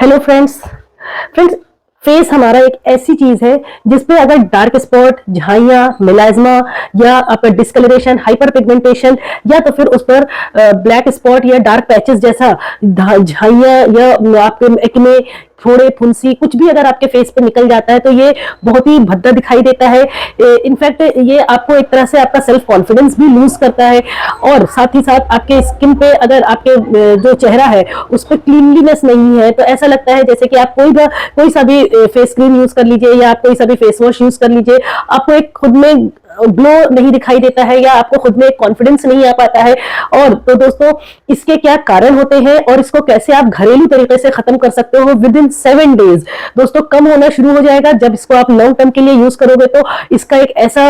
Hello friends. Friends, face हमारा एक ऐसी चीज है जिसपे अगर डार्क स्पॉट, झाइयां, मेलाज्मा या आपका डिस्कलरेशन, हाइपर पिगमेंटेशन या तो फिर उस पर ब्लैक स्पॉट या डार्क पैचेस जैसा झाइयां या आपके एक्ने, फोड़े, फुंसी कुछ भी अगर आपके फेस पे निकल जाता है तो ये बहुत ही भद्दा दिखाई देता है। इनफैक्ट ये आपको एक तरह से आपका सेल्फ कॉन्फिडेंस भी लूज करता है और साथ ही साथ आपके स्किन पे अगर आपके जो चेहरा है उस पर क्लीनलीनेस नहीं है तो ऐसा लगता है जैसे कि आप कोई सा भी फेस क्रीम यूज कर लीजिए या आप कोई सा भी फेस वॉश यूज कर लीजिए, आपको एक खुद में ग्लो नहीं दिखाई देता है या आपको खुद में कॉन्फिडेंस नहीं आ पाता है। और तो दोस्तों, इसके क्या कारण होते हैं और इसको कैसे आप घरेलू तरीके से खत्म कर सकते हो विद इन 7 डेज। दोस्तों, कम होना शुरू हो जाएगा जब इसको आप लॉन्ग टर्म के लिए यूज करोगे तो इसका एक ऐसा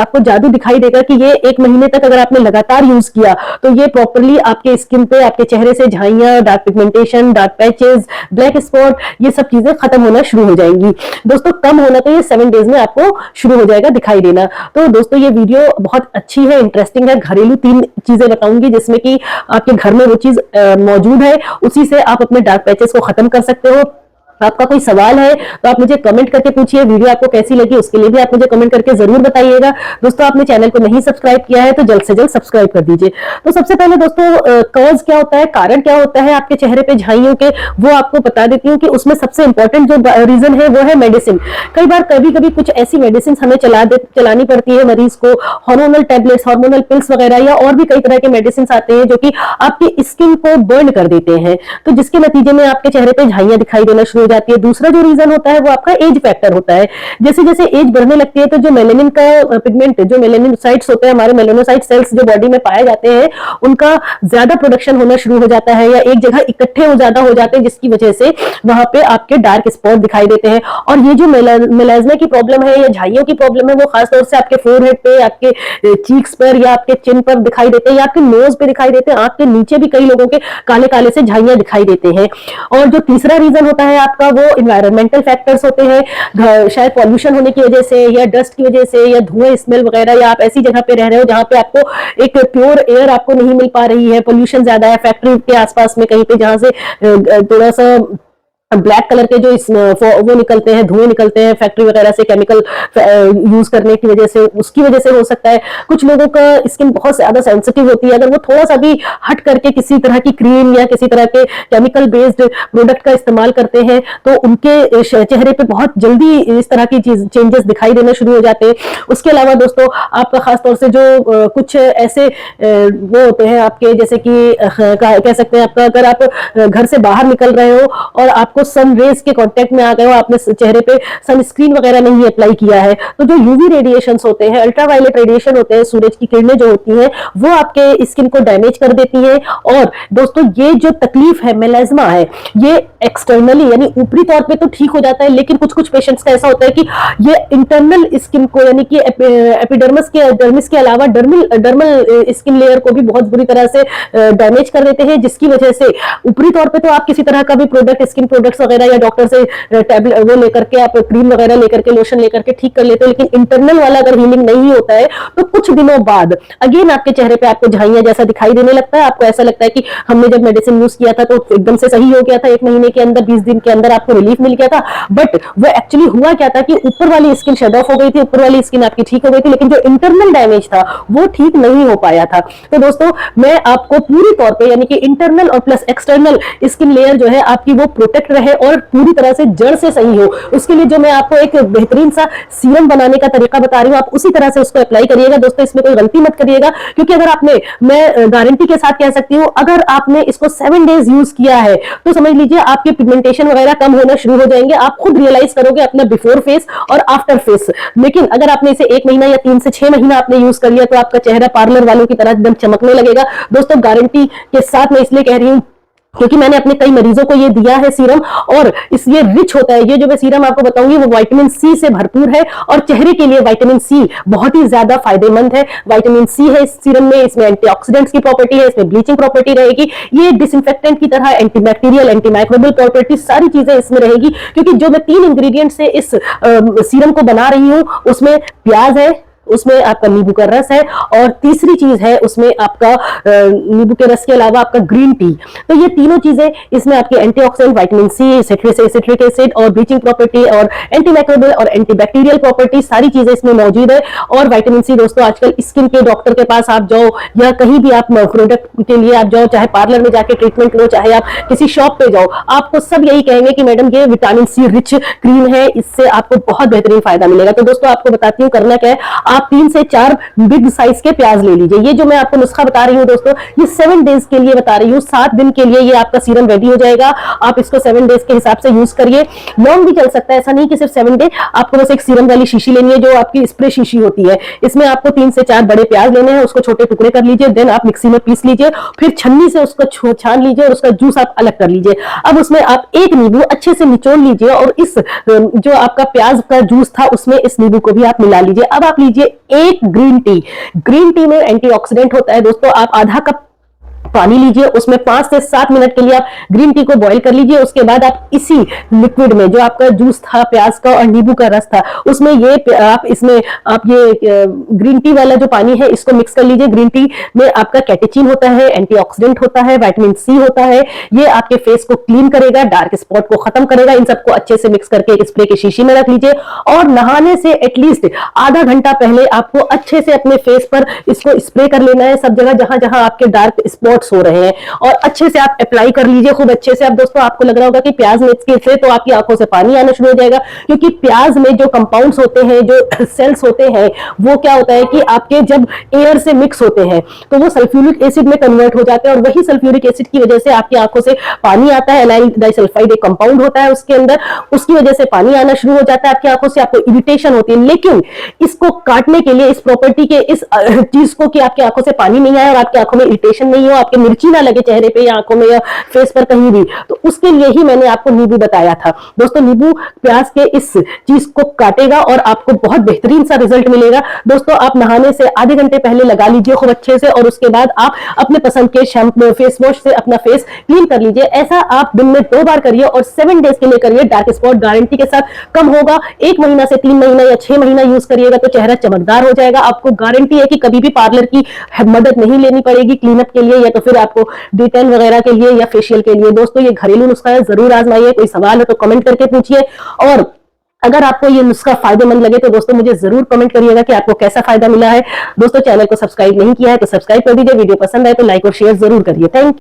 आपको जादू दिखाई देगा कि ये 1 महीने तक अगर आपने लगातार यूज किया तो ये प्रॉपरली आपके स्किन पे, आपके चेहरे से झाइयां, dark pigmentation, dark patches, black spot, ये सब चीजें खत्म होना शुरू हो जाएंगी। दोस्तों, कम होना तो ये 7 डेज में आपको शुरू हो जाएगा दिखाई देना। तो दोस्तों, ये वीडियो बहुत अच्छी है, इंटरेस्टिंग है। घरेलू 3 चीजें बताऊंगी जिसमें कि आपके घर में वो चीज मौजूद है, उसी से आप अपने डार्क पैचेस को खत्म कर सकते हो। आपका कोई सवाल है तो आप मुझे कमेंट करके पूछिए। वीडियो आपको कैसी लगी उसके लिए भी आप मुझे कमेंट करके जरूर बताइएगा। दोस्तों, आपने चैनल को नहीं सब्सक्राइब किया है तो जल्द से जल्द सब्सक्राइब कर दीजिए। तो सबसे पहले दोस्तों, कॉज क्या होता है, कारण क्या होता है आपके चेहरे पे झाइयों के, वो आपको बता देती हूँ कि उसमें सबसे इंपॉर्टेंट जो रीजन है वो है मेडिसिन। कई बार कभी कुछ ऐसी मेडिसिन हमें चलानी पड़ती है मरीज को, हार्मोनल टैबलेट्स, हार्मोनल पिल्स वगैरह, या और भी कई तरह के मेडिसिन आते हैं जो कि आपकी स्किन को बर्न कर देते हैं, तो जिसके नतीजे में आपके चेहरे पे झाइयां दिखाई देना शुरू जाती है। दूसरा जो रीजन होता है वो आपका एज फैक्टर होता है। जैसे जैसे एज बढ़ने लगती है तो जो मेलेनिन का पिगमेंट, जो मेलेनोसाइट्स होते हैं, हमारे मेलेनोसाइट सेल्स जो बॉडी में पाए जाते हैं, उनका ज्यादा प्रोडक्शन होना शुरू हो जाता है या एक जगह इकट्ठे ज्यादा हो जाते हैं, जिसकी वजह से वहां पे आपके डार्क स्पॉट दिखाई देते हैं। और ये जो मेलाज्मा की प्रॉब्लम है या झाइयों की प्रॉब्लम है वो खासतौर से आपके फोरहेड पे, आपके चीक्स पर या आपके चिन पर दिखाई देते हैं या आपके नोज पे दिखाई देते हैं। आंख के नीचे भी कई लोगों के काले काले से झाइयां दिखाई देते हैं। और जो तीसरा रीजन होता है आपका, वो इन्वायरमेंटल फैक्टर्स होते हैं। शायद पॉल्यूशन होने की वजह से या डस्ट की वजह से या धुएं, स्मेल वगैरह, या आप ऐसी जगह पे रह रहे हो जहां पे आपको एक प्योर एयर आपको नहीं मिल पा रही है, पोल्यूशन ज्यादा है, फैक्ट्री के आसपास में कहीं पे जहां से थोड़ा सा ब्लैक कलर के जो वो निकलते हैं, धुएं निकलते हैं फैक्ट्री वगैरह से, केमिकल यूज करने की वजह से, उसकी वजह से हो सकता है। कुछ लोगों का स्किन बहुत ज्यादा सेंसिटिव होती है, अगर वो थोड़ा सा भी हट करके किसी तरह की क्रीम या किसी तरह के केमिकल बेस्ड प्रोडक्ट का इस्तेमाल करते हैं तो उनके चेहरे पे बहुत जल्दी इस तरह की चेंजेस दिखाई देना शुरू हो जाते हैं। उसके अलावा दोस्तों, आपका खासतौर से जो कुछ ऐसे वो होते हैं आपके, जैसे कि कह सकते हैं आपका, अगर आप घर से बाहर निकल रहे हो और आपको सन रेज के कांटेक्ट में आ गए हो, आपने चेहरे पे सनस्क्रीन वगैरह नहीं अप्लाई किया है, तो जो यूवी रेडिएशंस होते हैं, अल्ट्रावायलेट रेडिएशन होते हैं, सूरज की किरणें जो होती हैं, वो आपके स्किन को डैमेज कर देती हैं। और दोस्तों, ये जो तकलीफ है, मेलाज्मा है, ये एक्सटर्नली यानी ऊपरी तौर पे तो ठीक हो जाता है, लेकिन कुछ पेशेंट्स का ऐसा होता है कि ये इंटरनल स्किन को, यानी कि एपिडर्मिस के अलावा डर्मल स्किन लेयर को भी बहुत बुरी तरह से डैमेज कर देते हैं, जिसकी वजह से ऊपरी तौर पे तो आप किसी तरह का भी स्किन प्रोडक्ट्स वगैरह या डॉक्टर से टैबलेट वो लेकर के, आप क्रीम वगैरह लेकर के, लोशन लेकर के ठीक कर लेते हो, लेकिन इंटरनल वाला अगर हीलिंग नहीं होता है तो कुछ दिनों बाद अगेन आपके चेहरे पे आपको झाइयां जैसा दिखाई देने लगता है। आपको ऐसा लगता है कि हमने जब मेडिसिन यूज किया था तो एकदम से सही हो गया था, 1 महीने के अंदर, 20 दिन के अंदर आपको रिलीफ मिल गया था, बट वो एक्चुअली हुआ क्या था कि ऊपर वाली स्किन शेड ऑफ हो गई थी, ऊपर वाली स्किन आपकी ठीक हो गई थी, लेकिन जो इंटरनल डैमेज था वो ठीक नहीं हो पाया था। तो दोस्तों, मैं आपको पूरी तौर पे, यानी कि इंटरनल और प्लस एक्सटर्नल स्किन लेयर जो है आपकी, वो प्रोटेक्ट रहे और पूरी तरह से जड़ से सही हो, उसके लिए जो मैं आपको एक बेहतरीन सा सीरम बनाने का तरीका बता रही हूं, आप उसी तरह से उसको अप्लाई करिएगा। दोस्तों, इसमें कोई गलती मत करिएगा, क्योंकि अगर आपने, मैं गारंटी के साथ कह सकती हूं, अगर आपने इसको 7 डेज यूज किया है तो समझ लीजिए आपके पिगमेंटेशन वगैरह कम होना शुरू हो जाएंगे। आप खुद रियलाइज करोगे अपना बिफोर फेस और आफ्टर फेस। लेकिन अगर आपने इसे 1 महीना या 3 से 6 महीना आपने यूज कर लिया तो आपका चेहरा पार्लर वालों की तरह एकदम चमकने लगेगा। दोस्तों, गारंटी के साथ मैं इसलिए कह रही हूं क्योंकि मैंने अपने कई मरीजों को ये दिया है सीरम, और ये रिच होता है। ये जो मैं सीरम आपको बताऊंगी वो विटामिन सी से भरपूर है, और चेहरे के लिए विटामिन सी बहुत ही ज्यादा फायदेमंद है। विटामिन सी है इस सीरम में, इसमें एंटीऑक्सीडेंट्स की प्रॉपर्टी है, इसमें ब्लीचिंग प्रॉपर्टी रहेगी, ये डिसइंफेक्टेंट की तरह एंटीबैक्टीरियल, एंटीमाइक्रोबियल प्रॉपर्टी सारी चीजें इसमें रहेगी। क्योंकि जो मैं 3 इंग्रेडिएंट से इस सीरम को बना रही हूं, उसमें प्याज है, उसमें आपका नींबू का रस है, और तीसरी चीज है उसमें आपका नींबू के रस के अलावा आपका ग्रीन टी। तो ये तीनों चीजें इसमें आपके antioxidant, vitamin C, citric acid और ब्लीचिंग प्रॉपर्टी और एंटीमाइक्रोबियल और एंटीबैक्टीरियल प्रॉपर्टी, सारी चीजें इसमें मौजूद है। और विटामिन सी दोस्तों आजकल स्किन के डॉक्टर के पास आप जाओ या कहीं भी आप प्रोडक्ट के लिए आप जाओ, चाहे पार्लर में जाके ट्रीटमेंट लो, चाहे आप किसी शॉप पे जाओ, आपको सब यही कहेंगे कि मैडम ये विटामिन सी रिच क्रीम है, इससे आपको बहुत बेहतरीन फायदा मिलेगा। तो दोस्तों आपको बताती हूँ करना क्या है, आप 3 से 4 बिग साइज के प्याज ले लीजिए। ये जो मैं आपको नुस्खा बता रही हूँ दोस्तों, ये 7 डेज के लिए बता रही हूँ, 7 दिन के लिए ये आपका सीरम रेडी हो जाएगा। आप इसको 7 डेज के हिसाब से यूज करिए, लॉन्ग भी चल सकता है, ऐसा नहीं कि सिर्फ 7 डे। आपको बस एक सीरम वाली शीशी लेनी है जो आपकी स्प्रे शीशी होती है, इसमें आपको 3 से 4 बड़े प्याज लेने हैं, उसको छोटे टुकड़े कर लीजिए, देन आप मिक्सी में पीस लीजिए, फिर छन्नी से उसको छान लीजिए और उसका जूस आप अलग कर लीजिए। अब उसमें आप एक नींबू अच्छे से निचोड़ लीजिए और इस जो आपका प्याज का जूस था उसमें इस नींबू को भी आप मिला लीजिए। अब आप लीजिए एक ग्रीन टी। ग्रीन टी में एंटीऑक्सीडेंट होता है दोस्तों। आप आधा कप पानी लीजिए, उसमें 5 से 7 मिनट के लिए आप ग्रीन टी को बॉईल कर लीजिए। उसके बाद आप इसी लिक्विड में जो आपका जूस था प्याज का और नींबू का रस था उसमें आप ये ग्रीन टी वाला जो पानी है इसको मिक्स कर लीजिए। ग्रीन टी में आपका कैटेचिन होता है, एंटीऑक्सीडेंट होता है, विटामिन सी होता है, ये आपके फेस को क्लीन करेगा, डार्क स्पॉट को खत्म करेगा। इन सबको अच्छे से मिक्स करके एक स्प्रे की शीशी में रख लीजिए और नहाने से एटलीस्ट आधा घंटा पहले आपको अच्छे से अपने फेस पर इसको स्प्रे कर लेना है, सब जगह जहां जहां आपके डार्क स्पॉट हो रहे हैं, और अच्छे से आप अप्लाई कर लीजिए खूब अच्छे से। अब दोस्तों आपको लग रहा होगा कि प्याज में से तो आपकी आंखों से पानी आना शुरू हो जाएगा, क्योंकि प्याज में जो कंपाउंड्स होते हैं, जो सेल्स होते हैं, वो क्या होता है कि आपके जब एयर से मिक्स होते हैं तो वो सल्फ्यूरिक एसिड में कन्वर्ट हो जाते हैं, और वही सल्फ्यूरिक एसिड की वजह से आपकी आंखों से पानी आता है। एलाइल डाइसल्फाइड एक कंपाउंड होता है उसके अंदर, उसकी वजह से पानी आना शुरू हो जाता है आपकी आंखों से, आपको इरिटेशन होती है। लेकिन इसको काटने के लिए, इस प्रॉपर्टी के इस चीज को कि आपकी आंखों से पानी नहीं आए और आपकी आंखों में इरिटेशन नहीं हो, आपके मिर्ची ना लगे चेहरे पे या आंखों में या फेस पर कहीं भी, तो उसके लिए ही मैंने आपको नींबू बताया था दोस्तों। नींबू प्याज के इस चीज को काटेगा और आपको बहुत बेहतरीन सा रिजल्ट मिलेगा दोस्तों। आप नहाने से आधे घंटे पहले लगा लीजिए खूब अच्छे से, और उसके बाद आप अपने पसंद के शैम्पू फेस वॉश से अपना फेस क्लीन कर लीजिए। ऐसा आप दिन में 2 बार करिए और 7 डेज के लिए करिए। डार्क स्पॉट गारंटी के साथ कम होगा। 1 महीना से 3 महीना या 6 महीना यूज करिएगा तो चेहरा चमकदार हो जाएगा। आपको गारंटी है कि कभी भी पार्लर की मदद नहीं लेनी पड़ेगी क्लीनअप के लिए, या तो फिर आपको D10 वगैरह के लिए या फेशियल के लिए। दोस्तों ये घरेलू नुस्खा है, जरूर आजमाइए। कोई सवाल है तो कमेंट करके पूछिए, और अगर आपको ये नुस्खा फायदेमंद लगे तो दोस्तों मुझे जरूर कमेंट करिएगा कि आपको कैसा फायदा मिला है। दोस्तों चैनल को सब्सक्राइब नहीं किया है तो सब्सक्राइब कर दीजिए, वीडियो पसंद आए तो लाइक और शेयर जरूर करिए। Thank you.